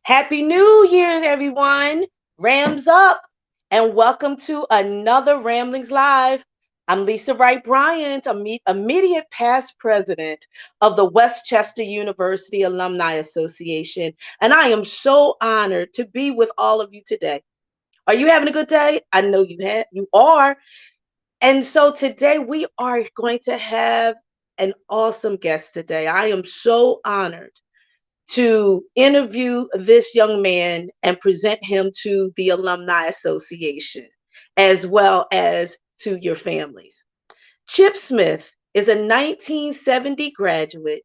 Happy New Year's, everyone. Rams up, and welcome to another Ramblings Live. I'm Lisa Wright Bryant, immediate past president of the Westchester University Alumni Association, and I am so honored to be with all of you today. Are you having a good day? I know you are. And so today we are going to have an awesome guest today. I am so honored to interview this young man and present him to the Alumni Association as well as to your families. Chip Smith is a 1970 graduate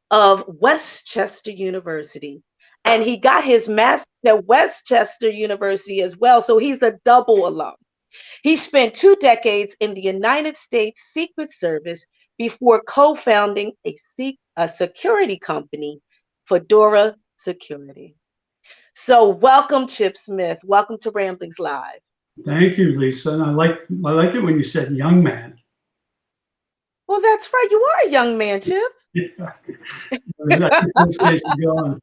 of Westchester University, and he got his master's at Westchester University as well. So he's a double alum. He spent 2 decades in the United States Secret Service before co-founding a security company, Fedora Security. So welcome, Chip Smith. Welcome to Ramblings Live. Thank you, Lisa. And I like it when you said young man. Well, that's right. You are a young man, Chip. Yeah. I think those days are gone.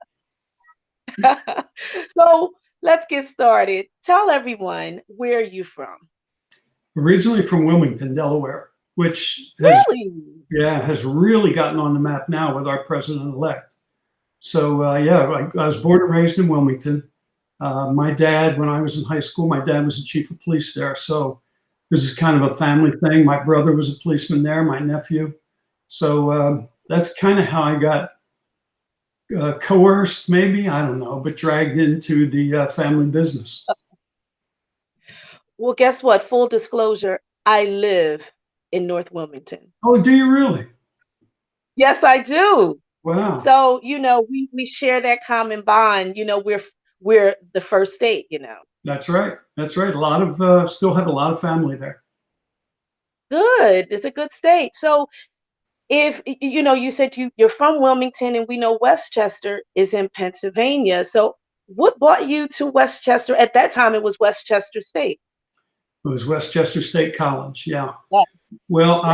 So let's get started. Tell everyone where you from. Originally from Wilmington, Delaware, which Really? has really gotten on the map now with our president-elect. So I was born and raised in Wilmington. My dad, when I was in high school, my dad was the chief of police there. So this is kind of a family thing. My brother was a policeman there, my nephew. So that's kind of how I got coerced, maybe, I don't know, but dragged into the family business. Well, guess what? Full disclosure, I live in North Wilmington. Oh, do you really? Yes, I do. Wow. So, we share that common bond. We're the first state, That's right. That's right. A lot of still have a lot of family there. Good. It's a good state. So, if you said you're from Wilmington and we know Westchester is in Pennsylvania. So, what brought you to Westchester? At that time it was Westchester State. It was Westchester State College. Yeah. Yeah. Well,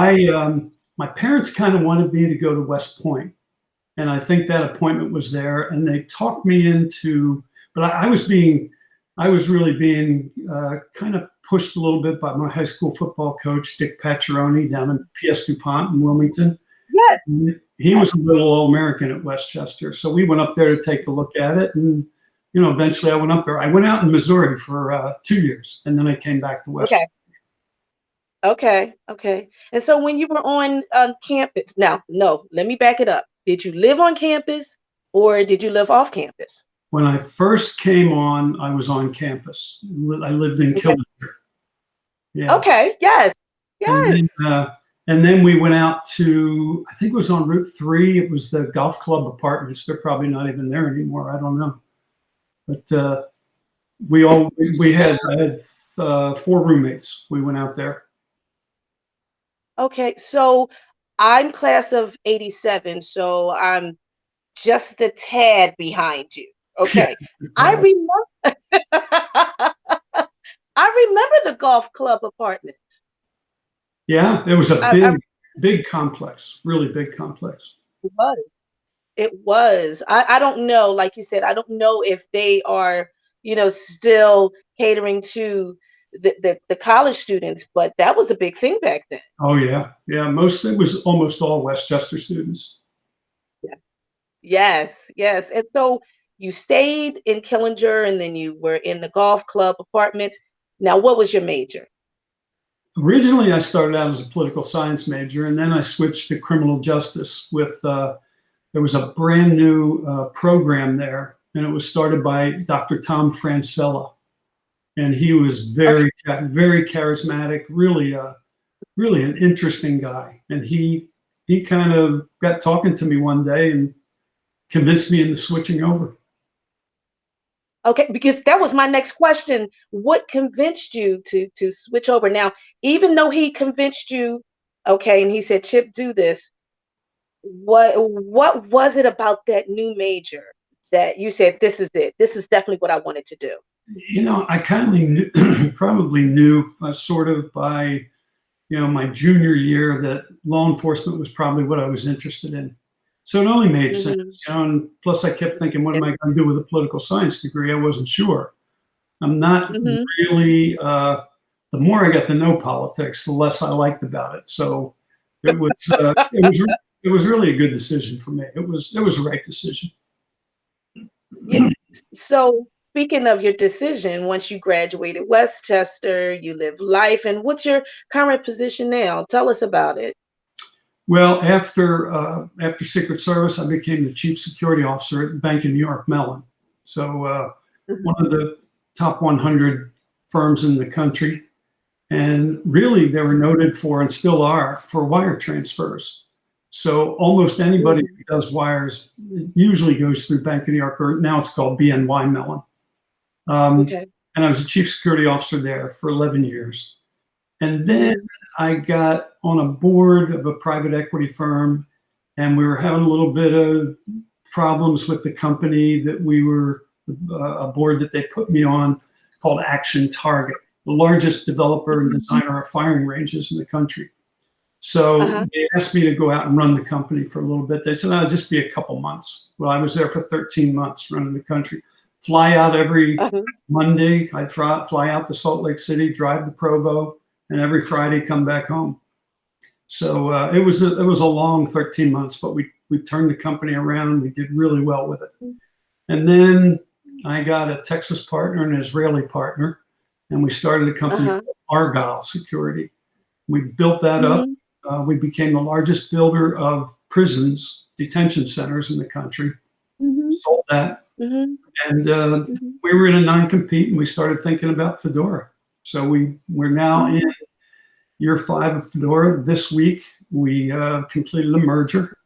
my parents kind of wanted me to go to West Point, and I think that appointment was there, and they talked me into. But I was really being kind of pushed a little bit by my high school football coach, Dick Pacciaroni, down in PS DuPont in Wilmington. Yes. He was a little All-American at Westchester, so we went up there to take a look at it, and eventually I went up there. I went out in Missouri for 2 years, and then I came back to Westchester. Okay. And so when you were on campus, now, no, let me back it up. Did you live on campus or did you live off campus? When I first came on, I was on campus. I lived in Killinger. Yeah. Okay. Yes. And then we went out to, I think it was on Route 3. It was the golf club apartments. They're probably not even there anymore. I don't know. But I had 4 roommates. We went out there. Okay. So I'm class of 87. So I'm just a tad behind you. Okay. I remember I remember the golf club apartments. Yeah, it was a big complex, really big complex. It was. I don't know, like you said, I don't know if they are, still catering to the college students, but that was a big thing back then. Oh yeah. Yeah. It was almost all Westchester students. Yes. And so you stayed in Killinger and then you were in the golf club apartment. Now, what was your major? Originally, I started out as a political science major, and then I switched to criminal justice with, there was a brand new program there, and it was started by Dr. Tom Francella. And he was very charismatic, really an interesting guy. And he kind of got talking to me one day and convinced me into switching over. Okay, because that was my next question. What convinced you to switch over? Now, even though he convinced you, okay, and he said, Chip, do this, what was it about that new major that you said, this is it? This is definitely what I wanted to do. I kind of probably knew sort of by, my junior year that law enforcement was probably what I was interested in. So it only made sense, Mhm. and plus I kept thinking, what Yeah. am I going to do with a political science degree? I wasn't sure. I'm not Mhm. really, the more I got to know politics, the less I liked about it. So it was, it was really a good decision for me. It was the right decision. Yeah. So, speaking of your decision, once you graduated Westchester, you live life, and what's your current position now? Tell us about it. Well, after Secret Service, I became the chief security officer at Bank of New York Mellon. So one Mhm. of the top 100 firms in the country, and really they were noted for, and still are, for wire transfers. So almost anybody Mhm. who does wires usually goes through Bank of New York, or now it's called BNY Mellon. Um, Okay. and I was a chief security officer there for 11 years. And then Mhm. I got on a board of a private equity firm, and we were having a little bit of problems with the company that we were, a board that they put me on called Action Target, the largest developer and Mhm. designer of firing ranges in the country. So Uh-huh. they asked me to go out and run the company for a little bit. They said, "I'll just be a couple months." Well, I was there for 13 months running the country. Fly out every Uh-huh. Monday. I'd fly out to Salt Lake City, drive to Provo, and every Friday come back home. So it was a long 13 months, but we turned the company around. We did really well with it. And then I got a Texas partner and an Israeli partner, and we started a company Uh-huh. called Argyle Security. We built that up. Mhm. We became the largest builder of prisons, detention centers in the country. Mhm. Sold that, Mhm. and Mhm. we were in a non-compete, and we started thinking about Fedora. So we're now in Mhm. year 5 of Fedora. This week we completed a merger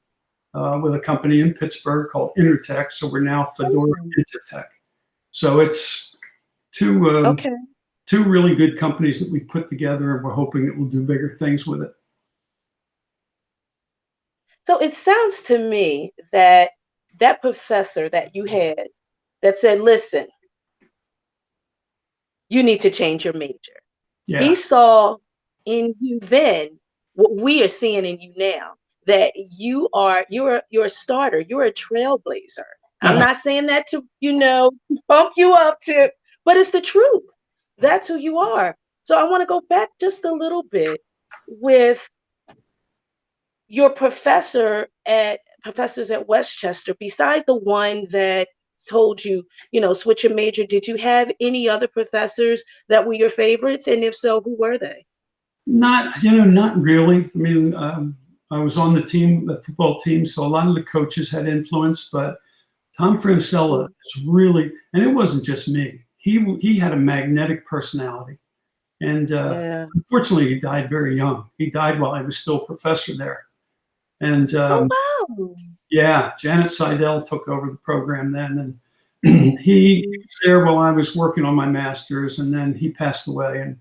with a company in Pittsburgh called Intertech. So we're now Fedora Mhm. Intertech. So it's two Okay. two really good companies that we put together, and we're hoping that we'll do bigger things with it. So it sounds to me that that professor that you had that said, "Listen, you need to change your major." He Yeah. saw in you then what we are seeing in you now, that you're a starter, you're a trailblazer. I'm Uh, not saying that to, pump you up to, but it's the truth. That's who you are. So I want to go back just a little bit with your professors at Westchester, beside the one that told you, switch your major, did you have any other professors that were your favorites? And if so, who were they? not really. I mean, I was on the football team, so a lot of the coaches had influence, but Tom Francella Mm. is really, and it wasn't just me. He had a magnetic personality, and Yeah. unfortunately, he died very young. He died while I was still a professor there, and Oh, wow. yeah, Janet Seidel took over the program then, and he Mhm. was there while I was working on my master's, and then he passed away, and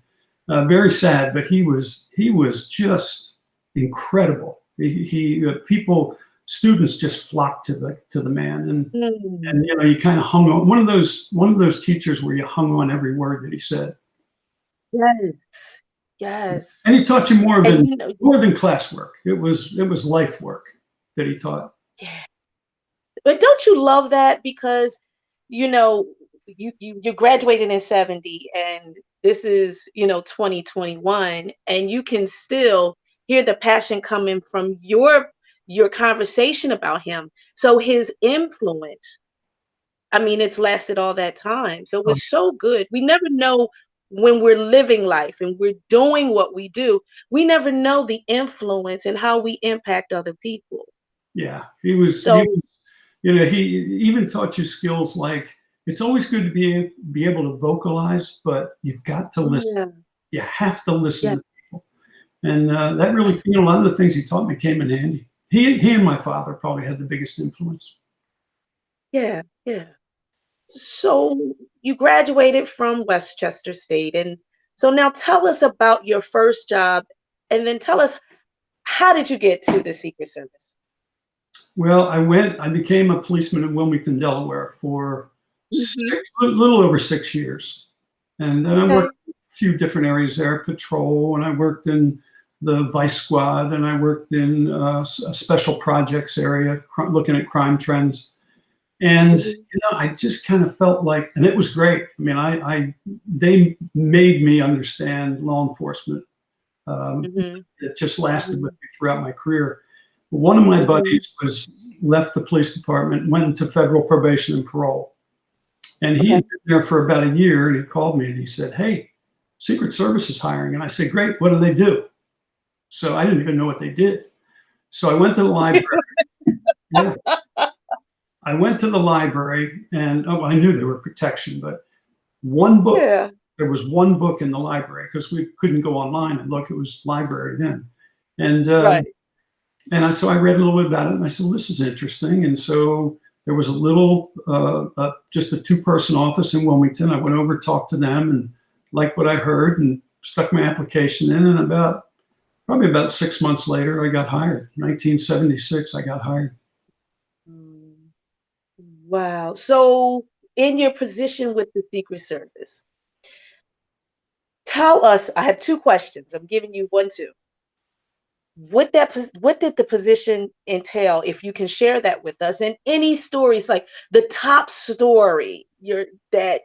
very sad. But he was just incredible. People, students just flocked to the man, and Mm. you kind of hung on. One of those teachers where you hung on every word that he said, Yes. Yes. and he taught you And you know, more than classwork. It was life work that he taught. yeah. But don't you love that? Because, you know, you graduated in 70, and this is, 2021, and you can still hear the passion coming from your conversation about him. So his influence, I mean, it's lasted all that time. So it Um, was so good. We never know when we're living life and we're doing what we do, we never know the influence and how we impact other people. yeah, he was. So, He even taught you skills like it's always good to be able to vocalize, but you've got to listen. yeah, You have to listen yeah, to people, and that really, a lot of the things he taught me came in handy. He and my father probably had the biggest influence. yeah, yeah. So you graduated from Westchester State. And so now tell us about your first job, and then tell us, how did you get to the Secret Service? Well, I became a policeman in Wilmington, Delaware for Hmm. a little over 6 years, and then I Okay. worked a few different areas there, patrol, and I worked in the Vice Squad, and I worked in a special projects area, looking at crime trends. And I just kind of felt like, and it was great. I mean, they made me understand law enforcement. It just lasted with me throughout my career. One of my buddies left the police department, went into federal probation and parole. And he had been there for about a year, and he called me and he said, "Hey, Secret Service is hiring." And I said, "Great, what do they do?" So I didn't even know what they did. So I went to the library. I went to the library, and I knew they were protection, but one book, there was one book in the library because we couldn't go online and look. It was library then. And so I read a little bit about it, and I said, well, this is interesting. And so there was a little, just a two-person office in Wilmington. I went over, talked to them, and liked what I heard, and stuck my application in. And probably about 6 months later, I got hired. 1976, I got hired. Wow. So in your position with the Secret Service, tell us, I have two questions. I'm giving you one, two. What did the position entail? If you can share that with us, and any stories, like the top story that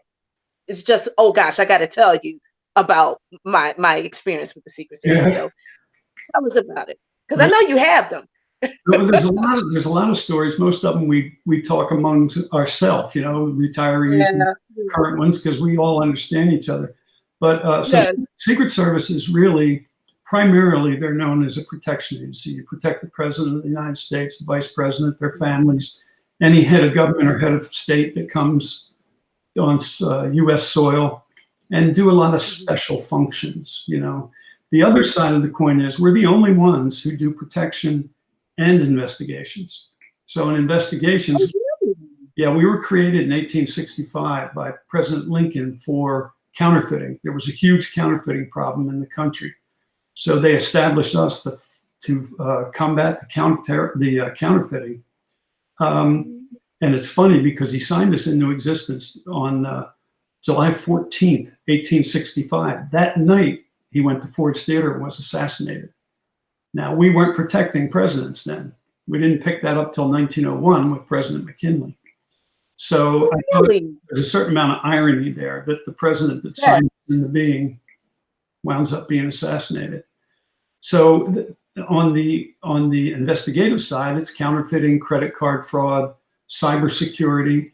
is just, oh gosh, I got to tell you about my experience with the Secret Service. So tell us about it, because I know you have them. There's a lot of stories. Most of them we talk amongst ourselves, retirees and current ones, because we all understand each other. But Secret Service is really, primarily, they're known as a protection agency. You protect the President of the United States, the Vice President, their families, any head of government or head of state that comes on U.S. soil, and do a lot of special functions. The other side of the coin is we're the only ones who do protection and investigations. So in investigations, we were created in 1865 by President Lincoln for counterfeiting. There was a huge counterfeiting problem in the country. So they established us to combat the counterfeiting. And it's funny because he signed us into existence on July 14th, 1865. That night, he went to Ford's Theater and was assassinated. Now, we weren't protecting presidents then. We didn't pick that up till 1901 with President McKinley. So I thought there's a certain amount of irony there that the president that signed into being winds up being assassinated. So on the investigative side, it's counterfeiting, credit card fraud, cybersecurity.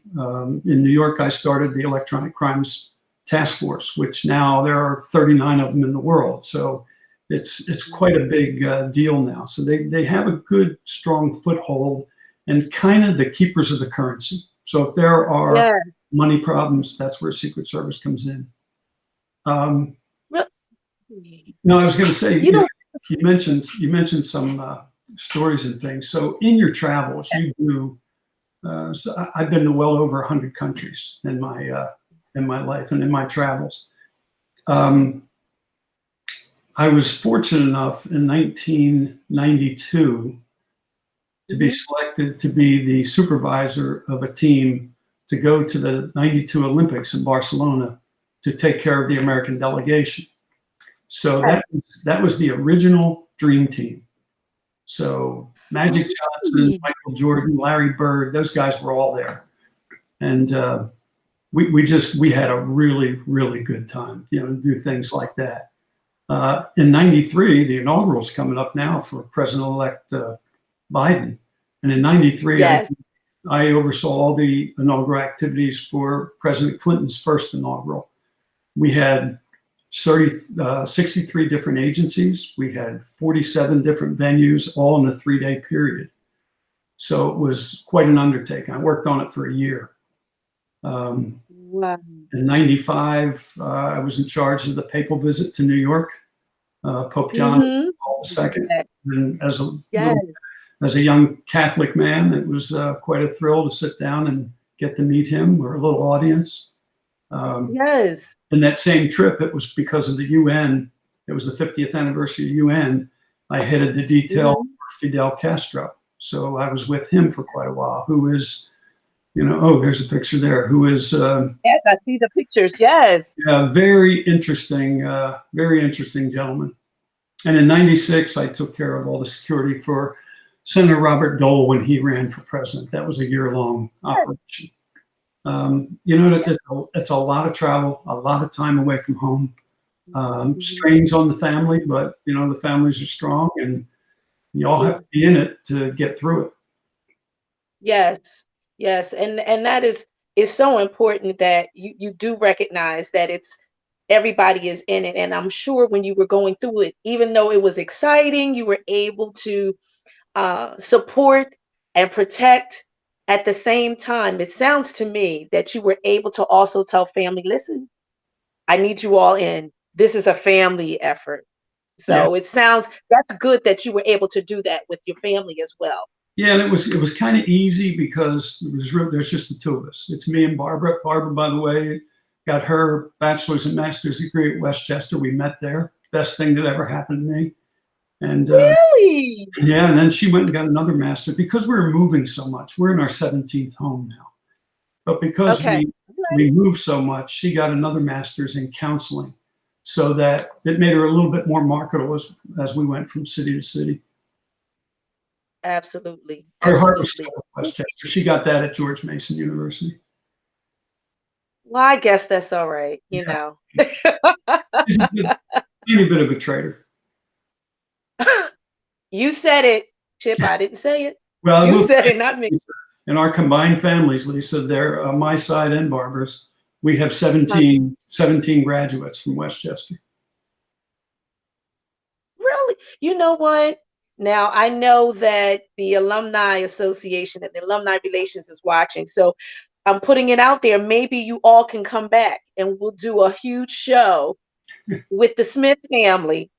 In New York, I started the Electronic Crimes Task Force, which now there are 39 of them in the world. So it's quite a big deal now. So they have a good, strong foothold and kind of the keepers of the currency. So if there are money problems, that's where Secret Service comes in. No, I was going to say, you mentioned some stories and things. So in your travels, you do. So I've been to well over 100 countries in my life and in my travels. I was fortunate enough in 1992 to be selected to be the supervisor of a team to go to the 92 Olympics in Barcelona to take care of the American delegation. So that was the original dream team. So Magic Johnson, Michael Jordan, Larry Bird, those guys were all there. And we had a really, really good time, to do things like that. In 93, the inaugural's coming up now for President-elect Biden. And in 93, I oversaw all the inaugural activities for President Clinton's first inaugural. We had 63 different agencies. We had 47 different venues, all in a 3-day period. So it was quite an undertaking. I worked on it for a year. In 95, I was in charge of the papal visit to New York, Pope John Paul II. And as a young Catholic man, it was quite a thrill to sit down and get to meet him. We're a little audience. In that same trip, it was because of the UN. It was the 50th anniversary of UN. I headed the detail for Fidel Castro. So I was with him for quite a while, who is, there's a picture there, who is... yes, I see the pictures, yes. Yeah, very interesting gentleman. And in 96, I took care of all the security for Senator Robert Dole when he ran for president. That was a year-long operation. It's a lot of travel, a lot of time away from home. Strains on the family, but the families are strong, and you all have to be in it to get through it. Yes, yes, and that is so important that you do recognize that it's everybody is in it. And I'm sure when you were going through it, even though it was exciting, you were able to support and protect at the same time. It sounds to me that you were able to also tell family, listen, I need you all in. This is a family effort. Yeah, So it sounds that's good that you were able to do that with your family as well. yeah, and it was kind of easy because there's just the two of us. It's me and Barbara. Barbara, by the way, got her bachelor's and master's degree at Westchester. We met there. Best thing that ever happened to me. And Really? yeah, and then she went and got another master because we were moving so much. We're in our 17th home now. But because Okay. we moved so much, she got another master's in counseling, so that it made her a little bit more marketable as we went from city to city. Absolutely. Her heart was still Absolutely. at Westchester. She got that at George Mason University. Well, I guess that's all right, you Yeah, know. she's a teeny bit of a traitor. You said it, Chip. I didn't say it. Well, I You will said say, it, not me. Lisa, in our combined families, Lisa, there, my side and Barbara's, we have Huh. 17 graduates from Westchester. Really? You know what? Now I know that the Alumni Association and the Alumni Relations is watching. So I'm putting it out there. Maybe you all can come back and we'll do a huge show with the Smith family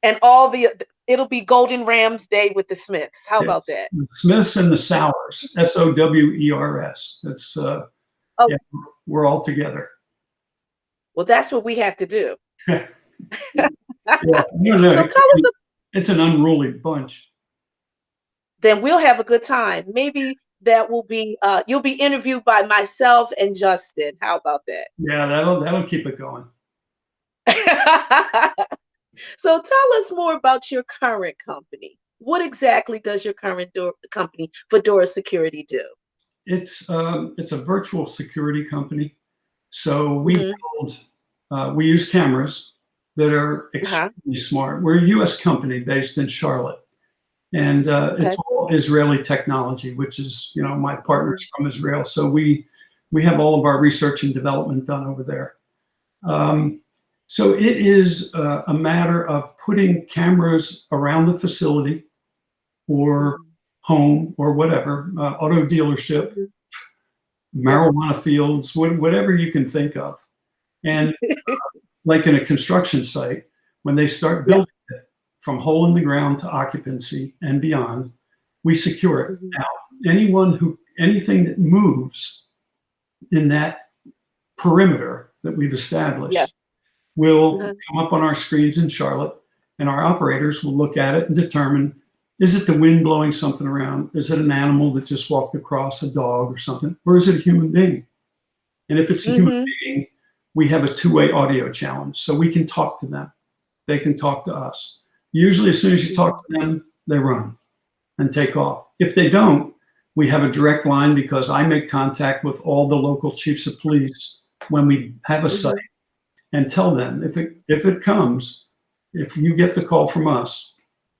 and all the it'll be Golden Rams Day with the Smiths. How about Yes, that? the Smiths and the Sowers, Sowers. That's Oh, yeah, we're all together. well, that's what we have to do. Yeah, no, So tell us, it's an unruly bunch. then we'll have a good time. Maybe that will be you'll be interviewed by myself and Justin. How about Yeah, that'll keep it going. that? So tell us more about your current company. What exactly does your current company, Fedora Security, do? It's a virtual security company. So Hmm. we use cameras that are Uh-huh. extremely smart. We're a U.S. company based in Charlotte, and Okay. it's all Israeli technology, which is my Mhm. partners from Israel. So we have all of our research and development done over there. Um, so it is a matter of putting cameras around the facility or Mhm. home or whatever, auto dealership, Mhm. Yeah. marijuana fields, whatever you can think of. And like in a construction site, when they start Yeah. building it from hole in the ground to occupancy and beyond, we secure it. Mhm. Now, anything that moves in that perimeter that we've Yeah. established will Uh-huh. come up on our screens in Charlotte, and our operators will look at it and determine, is it the wind blowing something around? Is it an animal that just walked across, a dog or something? Or is it a human being? And if it's a human Hmm. being, we have a two-way audio challenge, so we can talk to them. They can talk to us. Usually, as soon as you talk to them, they run and take off. If they don't, we have a direct line because I make contact with all the local chiefs of police when we have a site Hmm. and tell them if it comes, if you get the call from us,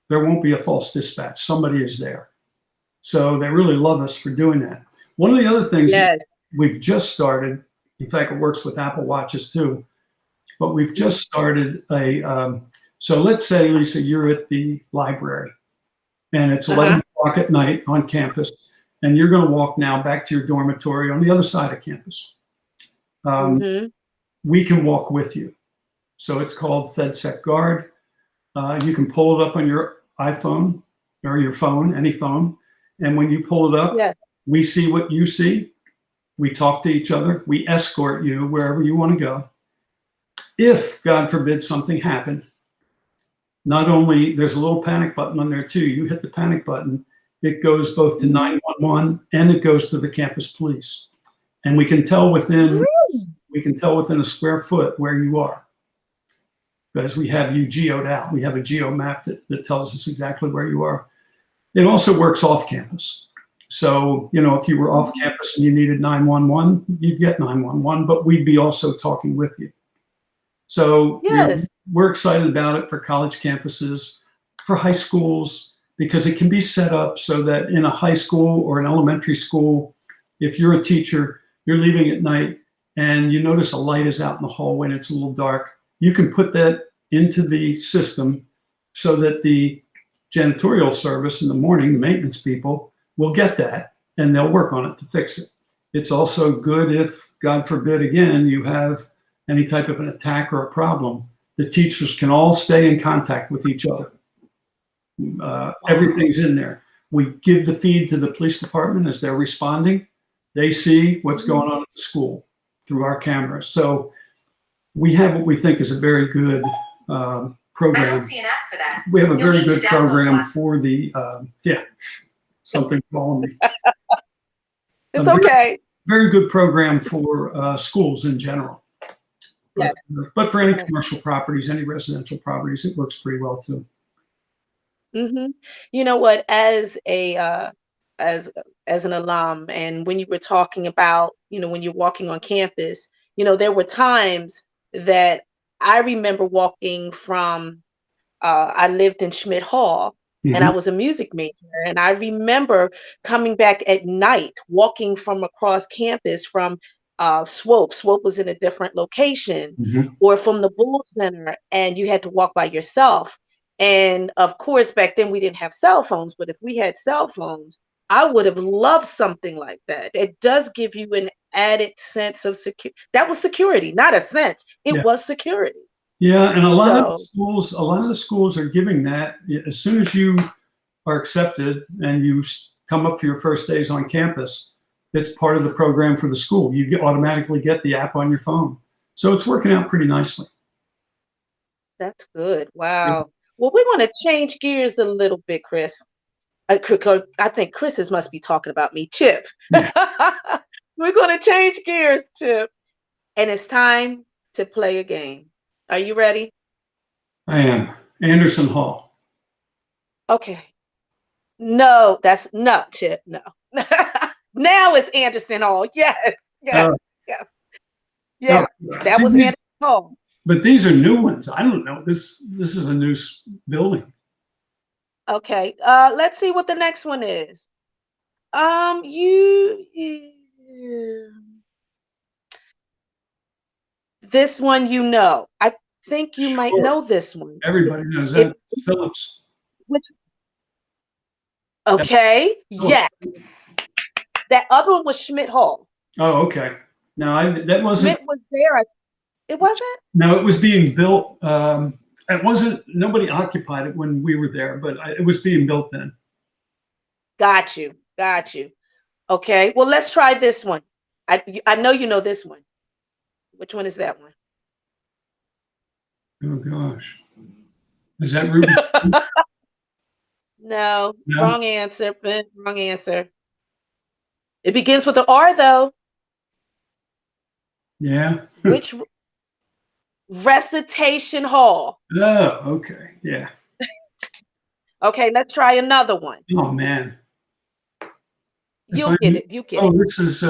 there won't be a false dispatch. Somebody is there. So they really love us for doing that. One of the other things that Yes. we've just started, in fact, it works with Apple Watches too, but we've Mhm. just started so let's say, Lisa, you're at the library and it's 11 Uh-huh. o'clock at night on campus, and you're going to walk now back to your dormitory on the other side of campus. Um, Hmm. we can walk with you. So it's called FedSec Guard. You can pull it up on your iPhone or your phone, any phone. And when you pull it up, Yes. we see what you see. We talk to each other. We escort you wherever you want to go. If, God forbid, something happened, not only there's a little panic button on there too. You hit the panic button, it goes both to Mhm. 911 and it goes to the campus police. And we can tell within a square foot where you are. because we have you geoed out. We have a geo map that tells us exactly where you are. It also works off campus. So, if you were off campus and you needed 911, you'd get 911, but we'd be also talking with you. So Yes. we're excited about it for college campuses, for high schools, because it can be set up so that in a high school or an elementary school, if you're a teacher, you're leaving at night and you notice a light is out in the hallway and it's a little dark, you can put that into the system so that the janitorial service in the morning, the maintenance people, will get that and they'll work on it to fix it. It's also good if, God forbid, again, you have any type of an attack or a problem, the teachers can all stay in contact with each other. Everything's in there. We give the feed to the police department as they're responding. They see what's going on at the school through our cameras. So we have what we think is a very good program. I don't see an app for that. We have a You'll very need to good download program one. for the, something calling me. It's okay. Very good program for schools in general. Yes. But for any commercial properties, any residential properties, it works pretty well too. You know what? As an alum, and when you were talking about, when you're walking on campus, there were times that I remember walking from. I lived in Schmidt Hall, and I was a music major, and I remember coming back at night, walking from across campus from Swope. Swope was in a different location, or from the Bull Center, and you had to walk by yourself. And of course, back then we didn't have cell phones, but if we had cell phones, I would have loved something like that. It does give you an added sense of security. That was security, not a sense. It Yeah. was security. Yeah, and a lot of So, the schools are giving that. As soon as you are accepted and you come up for your first days on campus, it's part of the program for the school. You automatically get the app on your phone. So it's working out pretty nicely. that's good. Wow. Well, we want to change gears a little bit, Chris. I think Chris's must be talking about me, Chip. Yeah. We're going to change gears, Chip. And it's time to play a game. Are you ready? I am. Anderson Hall. Okay. No, that's no, Chip. No. Now it's Anderson Hall. Yes. Yes. Uh, Yes. Yeah. That see, was Anderson Hall. but these are new ones. I don't know. This is a new building. Okay. Let's see what the next one is. This one, I think you might Sure. know this one. Everybody knows that. Phillips. Which, okay, yes. That other one was Schmidt Hall. Oh, okay. No, that wasn't. Schmidt was there. It wasn't? No, it was being built. It wasn't. Nobody occupied it when we were there, but it was being built then. Got you. Got you. Okay. Well, let's try this one. I know you know this one. Which one is that one? Oh gosh, is that Ruby? No, No? wrong answer. Wrong answer. It begins with an R though. Yeah. Which Recitation Hall. Oh, okay. Yeah. Okay, let's try another one. Oh man. You'll get it. You get Oh, it. this is.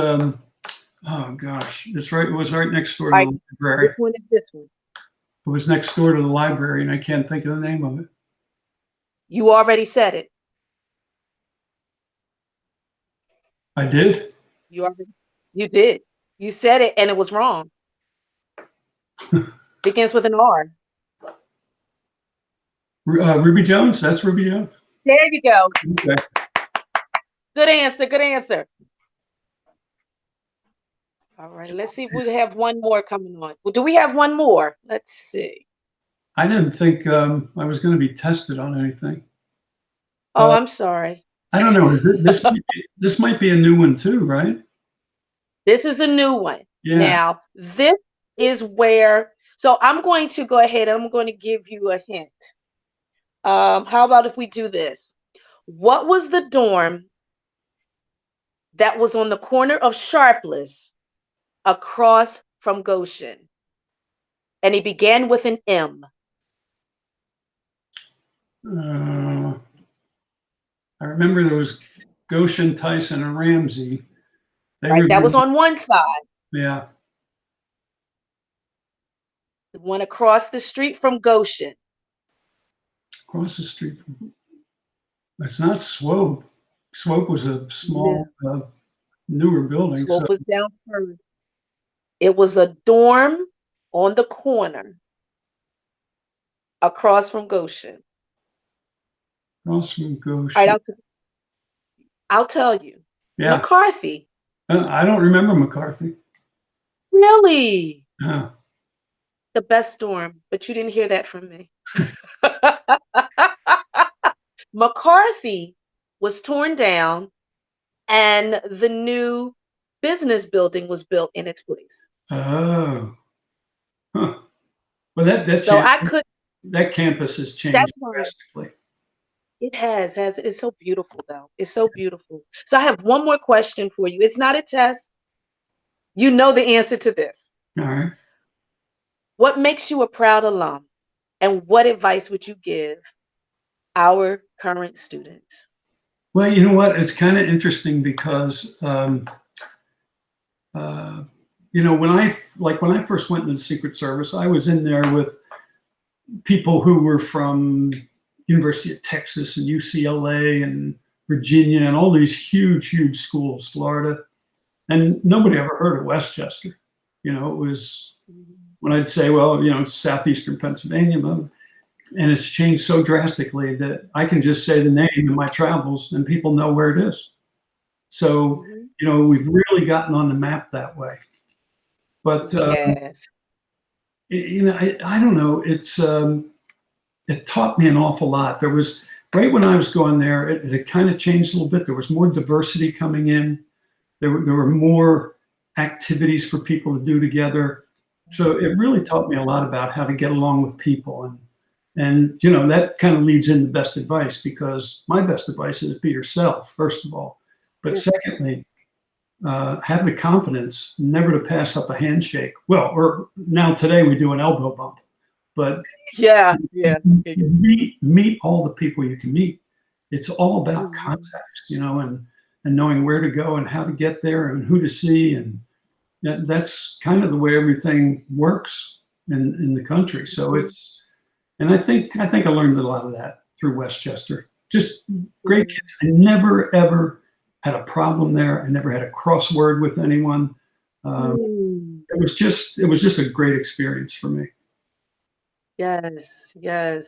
Oh gosh, it's right. It was right next door to All right, the library. which one is this one? It was next door to the library, and I can't think of the name of it. You already said it. I did. You did. You said it, and it was wrong. Begins with an R. Ruby Jones. That's Ruby Jones. There you go. Okay. Good answer. Good answer. All right. Let's see if we have one more coming on. Well, do we have one more? Let's see. I didn't think I was going to be tested on anything. Oh, I'm sorry. I don't know. This might be a new one too, right? This is a new one. Yeah. Now, this is where, so I'm going to go ahead and I'm going to give you a hint. How about if we do this? What was the dorm that was on the corner of Sharpless across from Goshen? And it began with an M. Uh, I remember there was Goshen, Tyson, and Ramsey. They Right, were that was the, on one side. yeah, The one across the street from Goshen. across the street. It's not Swope. Swope was a No, small, newer building. So Swope was down further. It was a dorm on the corner across from Goshen. across from All right, Goshen. I'll tell you. Yeah, McCarthy. I don't remember McCarthy. Really? Uh, The best dorm, but you didn't hear that from me. McCarthy was torn down and the new business building was built in its place. oh, huh. Well, So I could, that campus has changed that's why drastically. it has, it's so beautiful though. It's so beautiful. So I have one more question for you. It's not a test. You know the answer to this. All right. What makes you a proud alum? And what advice would you give our current students? Well, you know what? It's kind of interesting because, uh, when I first went into the Secret Service, I was in there with people who were from University of Texas and UCLA and Virginia and all these huge, huge schools, Florida, and nobody ever heard of Westchester. It was when I'd say, well, southeastern Pennsylvania, and it's changed so drastically that I can just say the name in my travels and people know where it is. So, we've really gotten on the map that way. But We have. I don't know. It taught me an awful lot. There was right when I was going there, it kind of changed a little bit. There was more diversity coming in. There were more activities for people to do together. So it really taught me a lot about how to get along with people, and that kind of leads into best advice, because my best advice is be yourself first of all, but secondly, have the confidence never to pass up a handshake. Well, or now today we do an elbow bump, but Yeah. meet all the people you can meet. It's all about Mhm. contacts, and knowing where to go and how to get there and who to see, and that's kind of the way everything works in the country. So and I think I learned a lot of that through Westchester. Just great kids. I never ever had a problem there. I never had a crossword with anyone. Um, Mm. it was just a great experience for me. Yes, yes.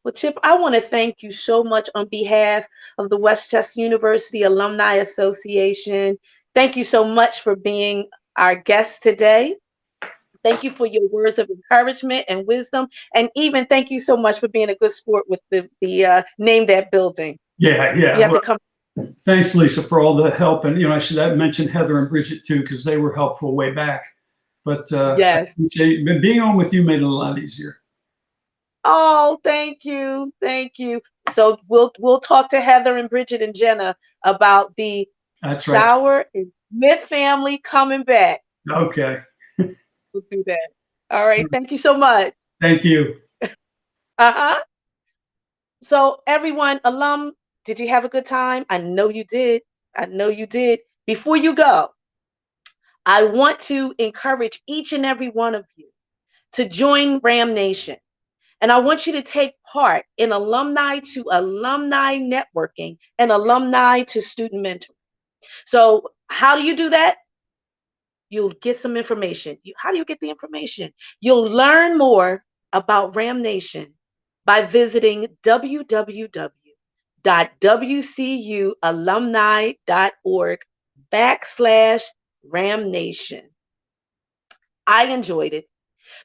Well, Chip, I want to thank you so much on behalf of the Westchester University Alumni Association. Thank you so much for being our guest today. Thank you for your words of encouragement and wisdom, and even thank you so much for being a good sport with the name that building. Yeah, You yeah. have to Well, come. thanks, Lisa, for all the help. And I should have mentioned Heather and Bridget too, because they were helpful way back. But I Yes. appreciate being on with you made it a lot easier. Oh, thank you, thank you. So we'll talk to Heather and Bridget and Jenna about the That's right. Sauer and Smith family coming back. Okay. We'll do that. All right. Thank you so much. Thank you. Uh-huh. So everyone, alum, did you have a good time? I know you did. I know you did. Before you go, I want to encourage each and every one of you to join Ram Nation. And I want you to take part in alumni to alumni networking and alumni to student mentoring. So, how do you do that? You'll get some information. How do you get the information? You'll learn more about Ram Nation by visiting www.wcualumni.org/Ram Nation. I enjoyed it.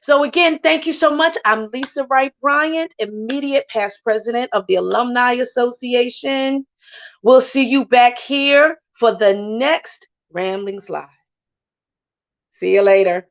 So again, thank you so much. I'm Lisa Wright Bryant, immediate past president of the Alumni Association. We'll see you back here for the next Ramblings Live. See you later.